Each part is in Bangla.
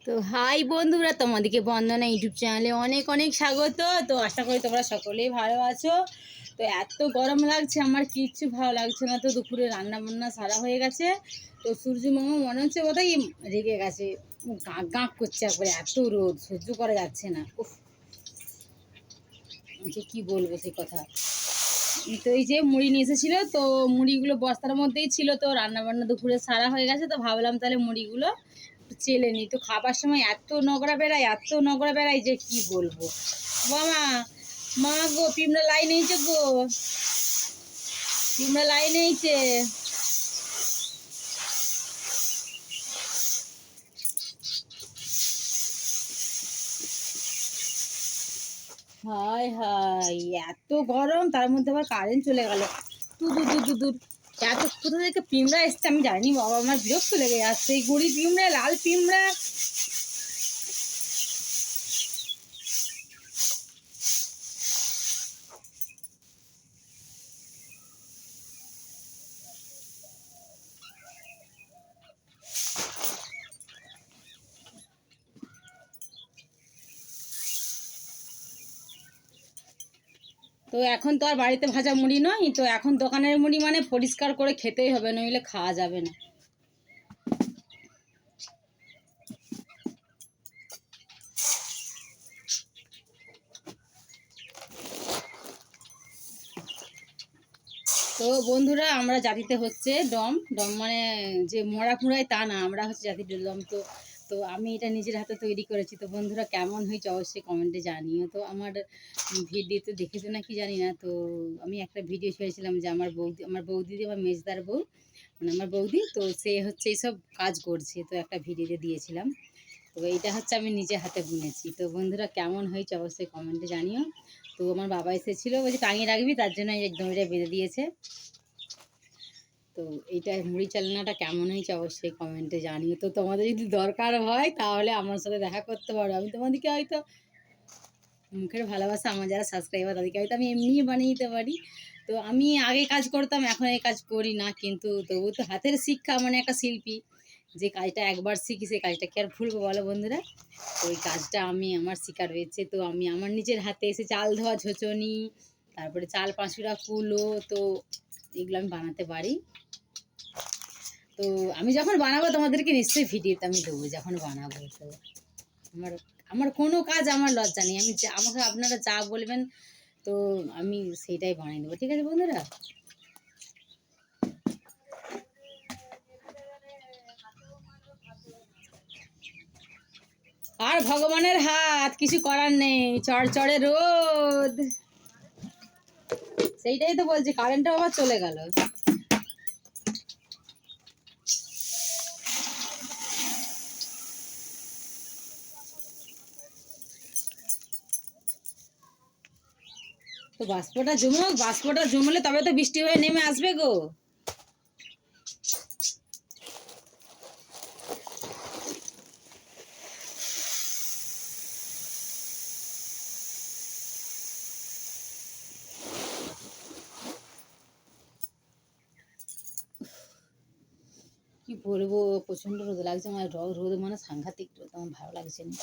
তো হাই বন্ধুরা, তোমাদেরকে বন্দনা ইউটিউব চ্যানেলে অনেক অনেক স্বাগত। তো আশা করি তোমরা সকলেই ভালো আছো। তো এত গরম লাগছে, আমার কিচ্ছু ভালো লাগছে না। তো দুপুরে রান্না বান্না সারা হয়ে গেছে। তো সূর্য মামা মনে হচ্ছে বোধহয় রেগে গেছে, গাঁক গাঁক করছে একবারে। এত রোদ সহ্য করা যাচ্ছে না। উফ, যে কি বলবো সে কথা। তো এই যে মুড়ি নিয়ে এসেছিলো, তো মুড়িগুলো বস্তার মধ্যেই ছিল। তো রান্না বান্না দুপুরে সারা হয়ে গেছে, তো ভাবলাম তাহলে মুড়িগুলো চেলে নিই। তো খাবার সময় এত নোংরা বেড়ায়, এত নোংরা বেড়ায় যে কি বলবো। মামা, মা গো, পিমড়া লাইন এইছে গো, পিমড়া লাইন এইছে। হায় হায়, এত গরম, তার মধ্যে আবার কারেন্ট চলে গেল। দূর দূর দূর দূর দূর, এত কোথা থেকে পিমড়া এসছে আমি জানি বাবা। আমার বিরক্ত লেগে যাচ্ছে, এই গুড়ি পিমড়া, লাল পিমড়া। তো এখন তো আর বাড়িতে ভাজা মুড়ি নয়, তো এখন দোকানের মুড়ি মানে পরিষ্কার করে খেতেই হবে, নইলে খাওয়া যাবে না। তো বন্ধুরা, আমরা জাতিতে হচ্ছে ডম ডম, মানে যে মরা কুড়ায় তা না, আমরা হচ্ছে জাতির ডম। তো তো আমি এটা নিজের হাতে তৈরি করেছি। তো বন্ধুরা, কেমন হয়েছে অবশ্যই কমেন্টে জানিও। তো আমার ভিডিওতে দেখেছো না কি জানি না। তো আমি একটা ভিডিও ছেড়েছিলাম যে আমার বৌদি, আমার মেজদার বউ, মানে আমার বৌদি, তো সে হচ্ছে এইসব কাজ করছে। তো একটা ভিডিওতে দিয়েছিলাম। তো এইটা হচ্ছে আমি নিজে হাতে বুনেছি। তো বন্ধুরা, কেমন হয়েছে অবশ্যই কমেন্টে জানিও। তো আমার বাবা এসেছিলো, বলছে টাঙিয়ে রাখবি, তার জন্য এই দড়িটা বেঁধে দিয়েছে। তো এইটা মুড়ি চালনাটা কেমন হয়েছে অবশ্যই কমেন্টে জানিও। তো তোমাদের যদি দরকার হয় তাহলে আমার সাথে দেখা করতে পারো। আমি তোমাদেরকে হয়তো মুখের ভালোবাসা, আমার যারা সাবস্ক্রাইবার তাদেরকে হয়তো আমি এমনিই বানিয়ে দিতে পারি। তো আমি আগে কাজ করতাম, এখন এই কাজ করি না, কিন্তু তবু তো হাতের শিক্ষা, মানে একটা শিল্পী, যে কাজটা একবার শিখি সেই কাজটা কি আর ভুলবো বলো বন্ধুরা। তো ওই কাজটা আমার শিকার হয়েছে। তো আমি আমার নিজের হাতে এসে চাল ধোয়া ঝোচনি, তারপরে চাল পাঁচুরা কুলো, তো এগুলো আমি বানাতে পারি। তো আমি যখন বানাবো তোমাদেরকে নিশ্চয়ই ভিডিওতে আমি দেবো যখন বানাবো। তো আমার আমার কোনো কাজ আমার লজ্জা নেই। আমাকে আপনারা যা বলবেন, তো আমি সেইটাই বানিয়ে দেবো। ঠিক আছে বন্ধুরা। আর ভগবানের হাত, কিছু করার নেই, চড়চড়ে রোদ। সেইটাই তো বলছি, কারেন্টটাও আবার চলে গেল। তো বাষ্পটা জমুক, বাষ্পটা জমলে তবে তো বৃষ্টি হয়ে নেমে আসবে গো। কি বলবো, প্রচন্ড রোদ লাগছে আমার। রোদ মানে সাংঘাতিক রোদ, আমার ভালো লাগছে না।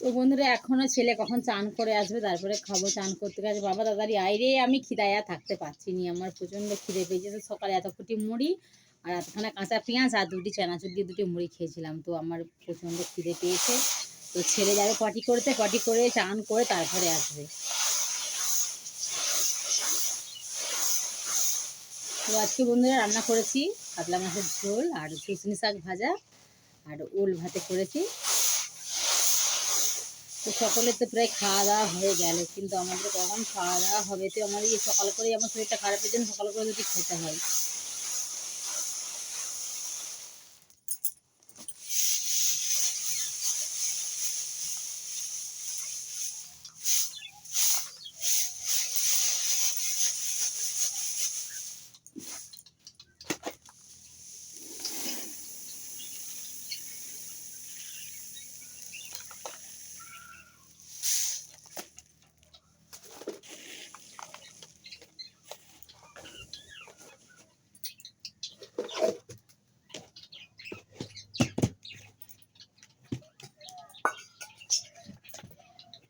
তো বন্ধুরা, এখনো ছেলে কখন চান করে আসবে, তারপরে খাবো। চান করতে গেছে বাবা, তাড়াতাড়ি আইরে, আমি খিদায়া থাকতে পারছি নি। আমার প্রচণ্ড খিদে পেয়েছে। তো সকালে এত ফুটি মুড়ি আর এতখানা কাঁচা পেঁয়াজ আর দুটি চানাচুর দিয়ে দুটি মুড়ি খেয়েছিলাম। তো আমার প্রচণ্ড খিদে পেয়েছে। তো ছেলে যাবে পটি করতে, পটি করে চান করে তারপরে আসবে। তো আজকে বন্ধুরা রান্না করেছি কাতলা মাছের ঝোল আর শুশনি শাক ভাজা আর ওল ভাতে করেছি। তো সকলের তো প্রায় খাওয়া দাওয়া হয়ে গেল, কিন্তু আমাদের কখন খাওয়া দাওয়া হবে। তো আমাদের এই সকাল করে আমার শরীরটা খারাপের জন্য সকাল করে যদি খেতে হয়।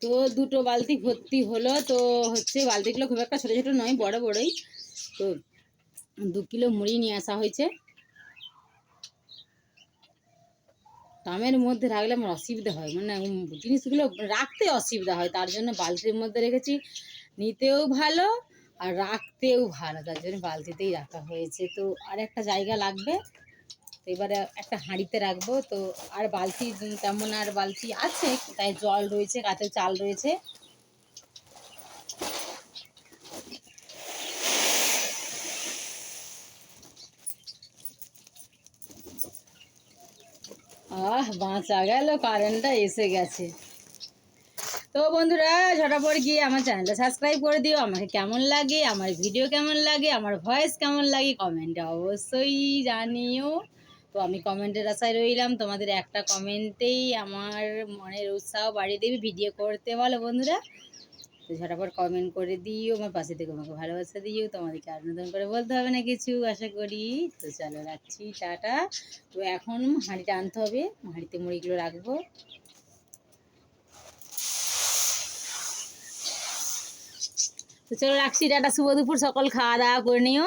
তো দুটো বালতি ভর্তি হলো। তো হচ্ছে বালতিগুলো খুব একটা ছোটো ছোটো নয়, বড় বড়ই। তো 2 কিলো মুড়ি নিয়ে আসা হয়েছে। দামের মধ্যে রাখলে আমার অসুবিধা হয়, মানে জিনিসগুলো রাখতে অসুবিধা হয়, তার জন্য বালতির মধ্যে রেখেছি। নিতেও ভালো আর রাখতেও ভালো, তার জন্য বালতিতেই রাখা হয়েছে। তো আর একটা জায়গা লাগবে, তো এবারে একটা হাঁড়িতে রাখবো। তো আর বালতি তেমন আর বালতি আছে, তাই জল রয়েছে, কাঁচা চাল রয়েছে। বাঁচা গেল, কারেন্টটা এসে গেছে। তো বন্ধুরা ঝটাপট গিয়ে আমার চ্যানেলটা সাবস্ক্রাইব করে দিও। আমাকে কেমন লাগে, আমার ভিডিও কেমন লাগে, আমার ভয়েস কেমন লাগে কমেন্টে অবশ্যই জানিও। তো আমি কমেন্টের আশায় রইলাম, তোমাদের একটা কমেন্টেই আমার মনের উৎসাহ বাড়িয়ে দেবে ভিডিও করতে। বলো বন্ধুরা, তো ঝটাপট কমেন্ট করে দিও, আমার পাশে থেকে আমাকে ভালোবাসা দিও। তোমাদেরকে আর নতুন করে বলতে হবে না কিছু, আশা করি। তো চলো রাখছি, টাটা। তো এখন হাঁড়িটা আনতে হবে, হাঁড়িতে মুড়িগুলো রাখবো। তো চলো রাখছি, টাটা, শুভ দুপুর, সকল খাওয়া দাওয়া করে নিও।